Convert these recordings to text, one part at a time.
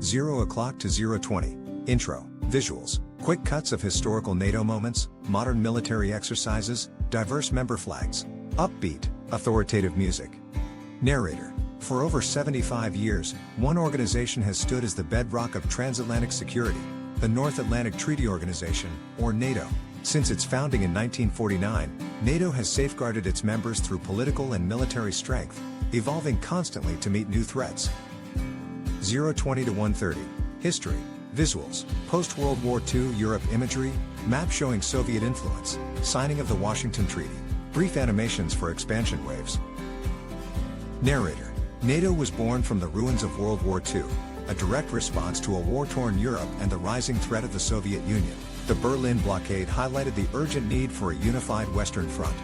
0 o'clock to 0:20. Intro. Visuals. Quick cuts of historical NATO moments, modern military exercises, diverse member flags. Upbeat, authoritative music. Narrator. For over 75 years, one organization has stood as the bedrock of transatlantic security, the North Atlantic Treaty Organization, or NATO. Since its founding in 1949, NATO has safeguarded its members through political and military strength, evolving constantly to meet new threats. 0:20 to 1:30. History. Visuals. Post-World War II Europe imagery, map showing Soviet influence, signing of the Washington Treaty. Brief animations for expansion waves. Narrator. NATO was born from the ruins of World War II, a direct response to a war-torn Europe and the rising threat of the Soviet Union. The Berlin blockade highlighted the urgent need for a unified Western Front.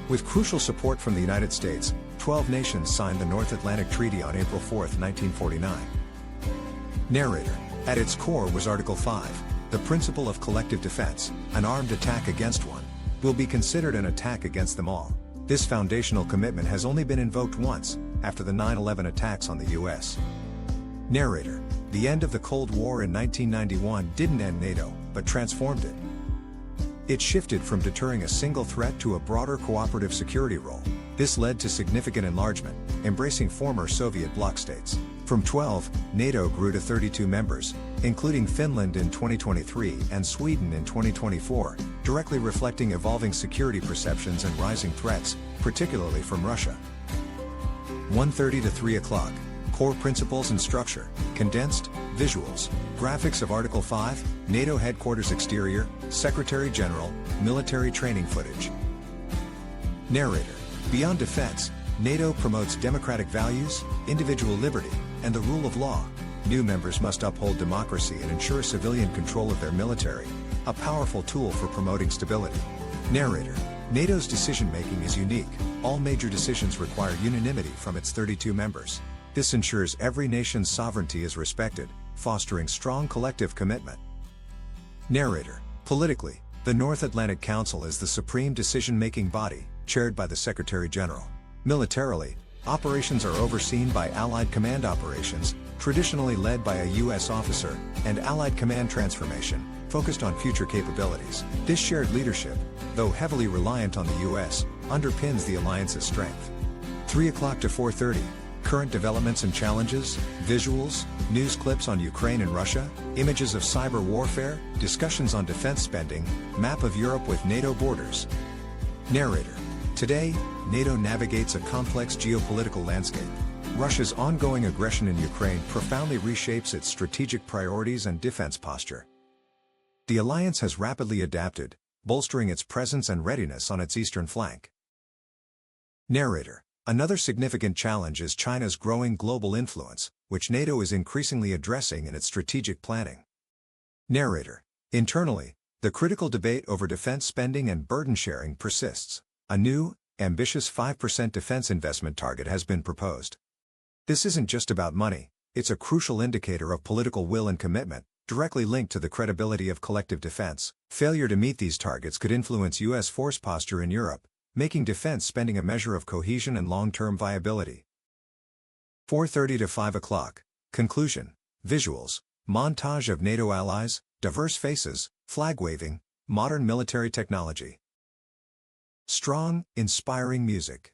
With crucial support from the United States, 12 nations signed the North Atlantic Treaty on April 4, 1949. Narrator. At its core was Article 5, the principle of collective defense. An armed attack against one will be considered an attack against them all. This foundational commitment has only been invoked once, after the 9/11 attacks on the U.S. Narrator. The end of the Cold War in 1991 didn't end NATO, but transformed it. It shifted from deterring a single threat to a broader cooperative security role. This led to significant enlargement, embracing former Soviet bloc states. From 12, NATO grew to 32 members, including Finland in 2023 and Sweden in 2024, directly reflecting evolving security perceptions and rising threats, particularly from Russia. 1:30 to 3 o'clock. Core principles and structure, condensed, visuals, graphics of Article 5, NATO headquarters exterior, Secretary General, military training footage. Narrator. Beyond defense, NATO promotes democratic values, individual liberty, and the rule of law. New members must uphold democracy and ensure civilian control of their military, a powerful tool for promoting stability. Narrator. NATO's decision-making is unique. All major decisions require unanimity from its 32 members. This ensures every nation's sovereignty is respected, fostering strong collective commitment. Narrator. Politically, the North Atlantic Council is the supreme decision-making body, chaired by the Secretary General. Militarily, operations are overseen by Allied Command Operations, traditionally led by a U.S. officer, and Allied Command Transformation, focused on future capabilities. This shared leadership, though heavily reliant on the U.S., underpins the alliance's strength. 3 o'clock to 4:30. Current developments and challenges, visuals, news clips on Ukraine and Russia, images of cyber warfare, discussions on defense spending, map of Europe with NATO borders. Narrator. Today, NATO navigates a complex geopolitical landscape. Russia's ongoing aggression in Ukraine profoundly reshapes its strategic priorities and defense posture. The alliance has rapidly adapted, bolstering its presence and readiness on its eastern flank. Narrator. Another significant challenge is China's growing global influence, which NATO is increasingly addressing in its strategic planning. Narrator. Internally, the critical debate over defense spending and burden sharing persists. A new, ambitious 5% defense investment target has been proposed. This isn't just about money, it's a crucial indicator of political will and commitment, directly linked to the credibility of collective defense. Failure to meet these targets could influence U.S. force posture in Europe, making defense spending a measure of cohesion and long-term viability. 4:30 to 5 o'clock. Conclusion. Visuals. Montage of NATO allies, diverse faces, flag waving, modern military technology. Strong, inspiring music.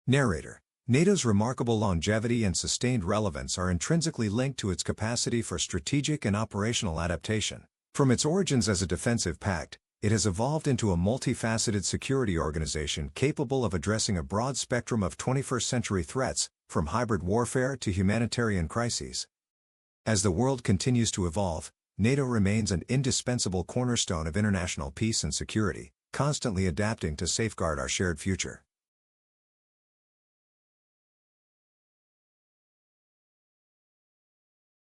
Narrator. NATO's remarkable longevity and sustained relevance are intrinsically linked to its capacity for strategic and operational adaptation. From its origins as a defensive pact, it has evolved into a multifaceted security organization capable of addressing a broad spectrum of 21st-century threats, from hybrid warfare to humanitarian crises. As the world continues to evolve, NATO remains an indispensable cornerstone of international peace and security, constantly adapting to safeguard our shared future.